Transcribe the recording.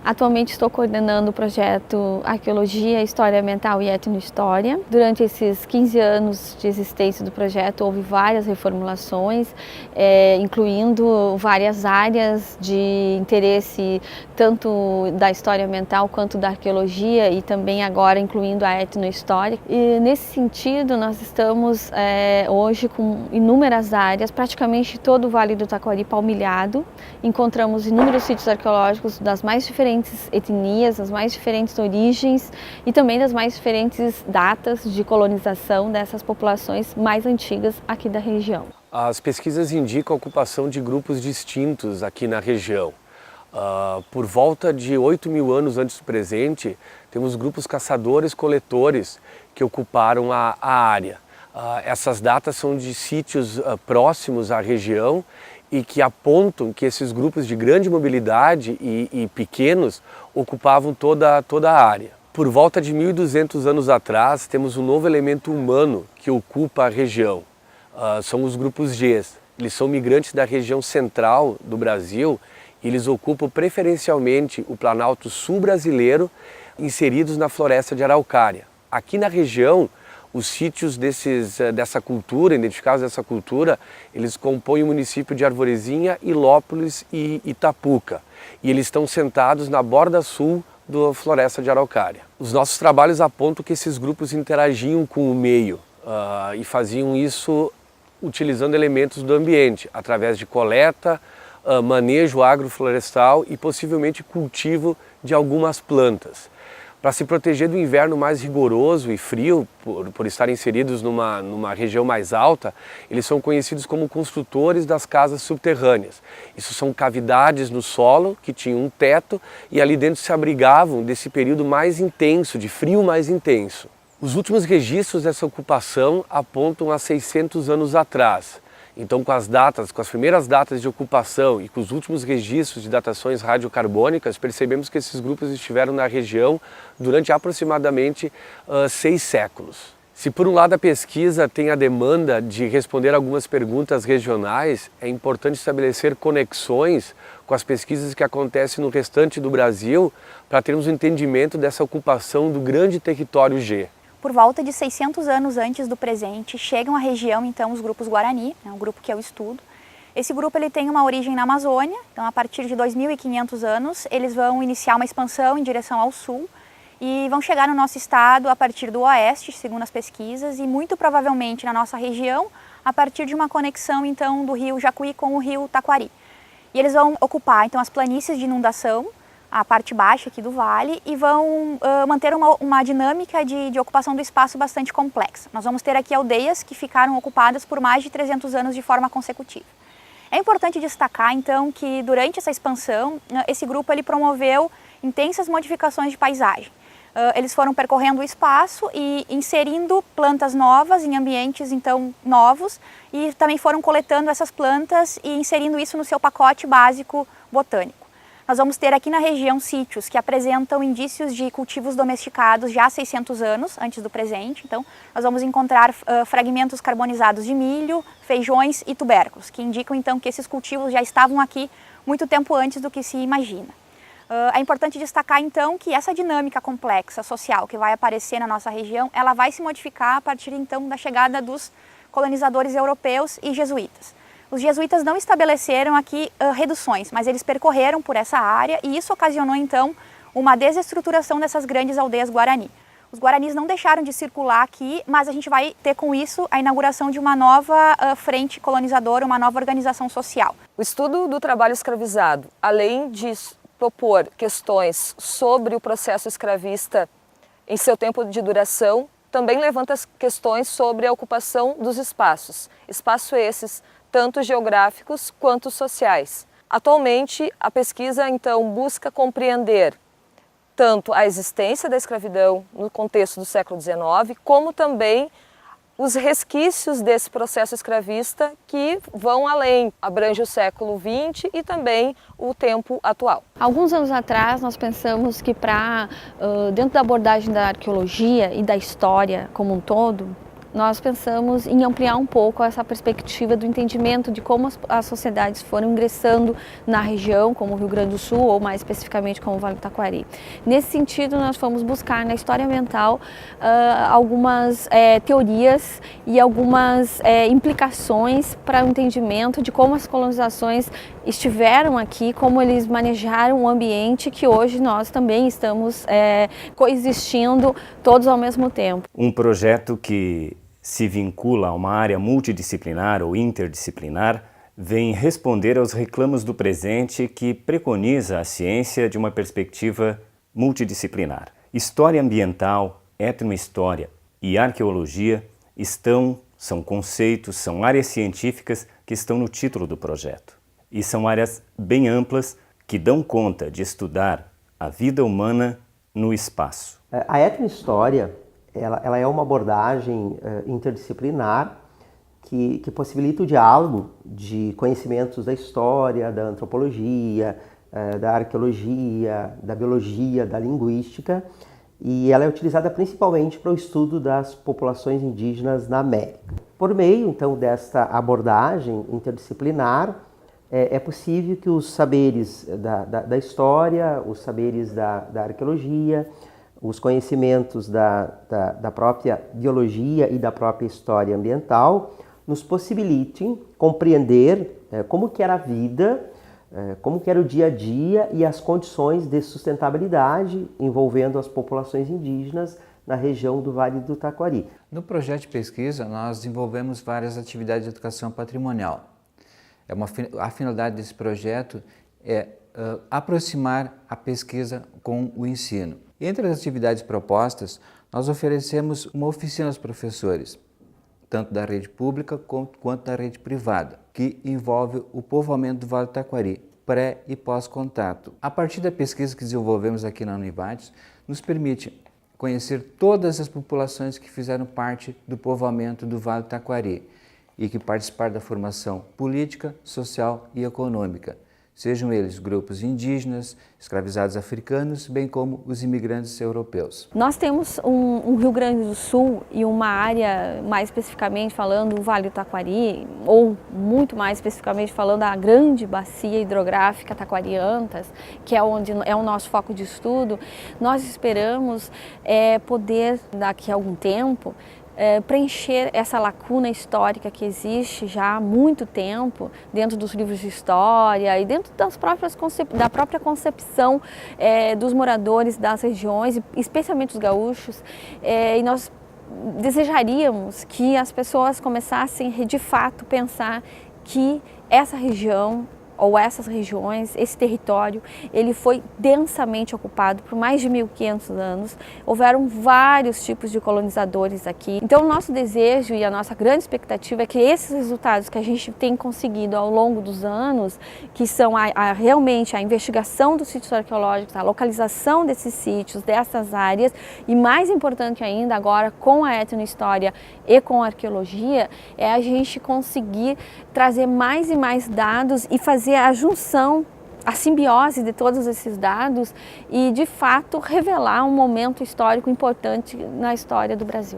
Atualmente estou coordenando o projeto Arqueologia, História Ambiental e Etnohistória. Durante esses 15 anos de existência do projeto houve várias reformulações, incluindo várias áreas de interesse tanto da história ambiental quanto da arqueologia e também agora incluindo a etnohistória. E nesse sentido nós estamos hoje com inúmeras áreas, praticamente todo o Vale do Taquari palmilhado. Encontramos inúmeros sítios arqueológicos das mais diferentes etnias, das mais diferentes origens e também das mais diferentes datas de colonização dessas populações mais antigas aqui da região. As pesquisas indicam a ocupação de grupos distintos aqui na região. Por volta de 8.000 anos antes do presente, temos grupos caçadores-coletores que ocuparam a área. Essas datas são de sítios próximos à região e que apontam que esses grupos de grande mobilidade e pequenos ocupavam toda a área. Por volta de 1.200 anos atrás, temos um novo elemento humano que ocupa a região. São os grupos Gs. Eles são migrantes da região central do Brasil e eles ocupam preferencialmente o Planalto Sul brasileiro, inseridos na floresta de Araucária. Aqui na região, os sítios dessa cultura, identificados dessa cultura, eles compõem o município de Arvorezinha, Ilópolis e Itapuca. E eles estão sentados na borda sul da floresta de Araucária. Os nossos trabalhos apontam que esses grupos interagiam com o meio e faziam isso utilizando elementos do ambiente, através de coleta, manejo agroflorestal e possivelmente cultivo de algumas plantas. Para se proteger do inverno mais rigoroso e frio, por estarem inseridos numa região mais alta, eles são conhecidos como construtores das casas subterrâneas. Isso são cavidades no solo que tinham um teto e ali dentro se abrigavam desse período mais intenso, de frio mais intenso. Os últimos registros dessa ocupação apontam a 600 anos atrás. Então, com as primeiras datas de ocupação e com os últimos registros de datações radiocarbônicas, percebemos que esses grupos estiveram na região durante aproximadamente 6 séculos. Se por um lado a pesquisa tem a demanda de responder algumas perguntas regionais, é importante estabelecer conexões com as pesquisas que acontecem no restante do Brasil para termos um entendimento dessa ocupação do grande território G. Por volta de 600 anos antes do presente, chegam à região então os grupos Guarani, um grupo que eu estudo. Esse grupo ele tem uma origem na Amazônia, então a partir de 2.500 anos eles vão iniciar uma expansão em direção ao sul e vão chegar no nosso estado a partir do oeste, segundo as pesquisas, e muito provavelmente na nossa região a partir de uma conexão então do rio Jacuí com o rio Taquari. E eles vão ocupar então as planícies de inundação, a parte baixa aqui do vale, e vão manter uma dinâmica de ocupação do espaço bastante complexa. Nós vamos ter aqui aldeias que ficaram ocupadas por mais de 300 anos de forma consecutiva. É importante destacar então que durante essa expansão, esse grupo ele promoveu intensas modificações de paisagem. Eles foram percorrendo o espaço e inserindo plantas novas em ambientes então novos e também foram coletando essas plantas e inserindo isso no seu pacote básico botânico. Nós vamos ter aqui na região sítios que apresentam indícios de cultivos domesticados já há 600 anos, antes do presente. Então, nós vamos encontrar fragmentos carbonizados de milho, feijões e tubérculos, que indicam então que esses cultivos já estavam aqui muito tempo antes do que se imagina. É importante destacar então que essa dinâmica complexa social que vai aparecer na nossa região, ela vai se modificar a partir então da chegada dos colonizadores europeus e jesuítas. Os jesuítas não estabeleceram aqui reduções, mas eles percorreram por essa área e isso ocasionou então uma desestruturação dessas grandes aldeias Guarani. Os guaranis não deixaram de circular aqui, mas a gente vai ter com isso a inauguração de uma nova frente colonizadora, uma nova organização social. O estudo do trabalho escravizado, além de propor questões sobre o processo escravista em seu tempo de duração, também levanta questões sobre a ocupação dos espaços. Espaços esses tanto geográficos quanto sociais. Atualmente, a pesquisa então busca compreender tanto a existência da escravidão no contexto do século XIX, como também os resquícios desse processo escravista que vão além, abrange o século XX e também o tempo atual. Alguns anos atrás nós pensamos que dentro da abordagem da arqueologia e da história como um todo, nós pensamos em ampliar um pouco essa perspectiva do entendimento de como as sociedades foram ingressando na região, como o Rio Grande do Sul, ou mais especificamente como o Vale do Taquari. Nesse sentido, nós fomos buscar na história ambiental algumas teorias e algumas implicações para o entendimento de como as colonizações estiveram aqui, como eles manejaram o ambiente que hoje nós também estamos coexistindo todos ao mesmo tempo. Um projeto que se vincula a uma área multidisciplinar ou interdisciplinar vem responder aos reclamos do presente que preconiza a ciência de uma perspectiva multidisciplinar. História ambiental, etnohistória e arqueologia são conceitos, são áreas científicas que estão no título do projeto. E são áreas bem amplas que dão conta de estudar a vida humana no espaço. A etnohistória ela é uma abordagem interdisciplinar que possibilita o diálogo de conhecimentos da história, da antropologia, da arqueologia, da biologia, da linguística, e ela é utilizada principalmente para o estudo das populações indígenas na América. Por meio, então, desta abordagem interdisciplinar, é possível que os saberes da história, os saberes da arqueologia, os conhecimentos da própria biologia e da própria história ambiental nos possibilitem compreender como que era a vida, como que era o dia a dia e as condições de sustentabilidade envolvendo as populações indígenas na região do Vale do Taquari. No projeto de pesquisa, nós desenvolvemos várias atividades de educação patrimonial. A finalidade desse projeto é aproximar a pesquisa com o ensino. Entre as atividades propostas, nós oferecemos uma oficina aos professores, tanto da rede pública quanto da rede privada, que envolve o povoamento do Vale do Taquari, pré e pós-contato. A partir da pesquisa que desenvolvemos aqui na Univates, nos permite conhecer todas as populações que fizeram parte do povoamento do Vale do Taquari e que participaram da formação política, social e econômica, sejam eles grupos indígenas, escravizados africanos, bem como os imigrantes europeus. Nós temos um Rio Grande do Sul e uma área, mais especificamente falando, o Vale do Taquari, ou muito mais especificamente falando da grande bacia hidrográfica Taquari-Antas, que é onde é o nosso foco de estudo. Nós esperamos poder, daqui a algum tempo, preencher essa lacuna histórica que existe já há muito tempo dentro dos livros de história e dentro da própria concepção dos moradores das regiões, especialmente os gaúchos, e nós desejaríamos que as pessoas começassem de fato pensar que essa região ou essas regiões, esse território, ele foi densamente ocupado por mais de 1.500 anos. Houveram vários tipos de colonizadores aqui. Então, o nosso desejo e a nossa grande expectativa é que esses resultados que a gente tem conseguido ao longo dos anos, que são realmente a investigação dos sítios arqueológicos, a localização desses sítios, dessas áreas, e mais importante ainda agora com a etnohistória e com a arqueologia, é a gente conseguir trazer mais e mais dados e fazer a junção, a simbiose de todos esses dados e, de fato, revelar um momento histórico importante na história do Brasil.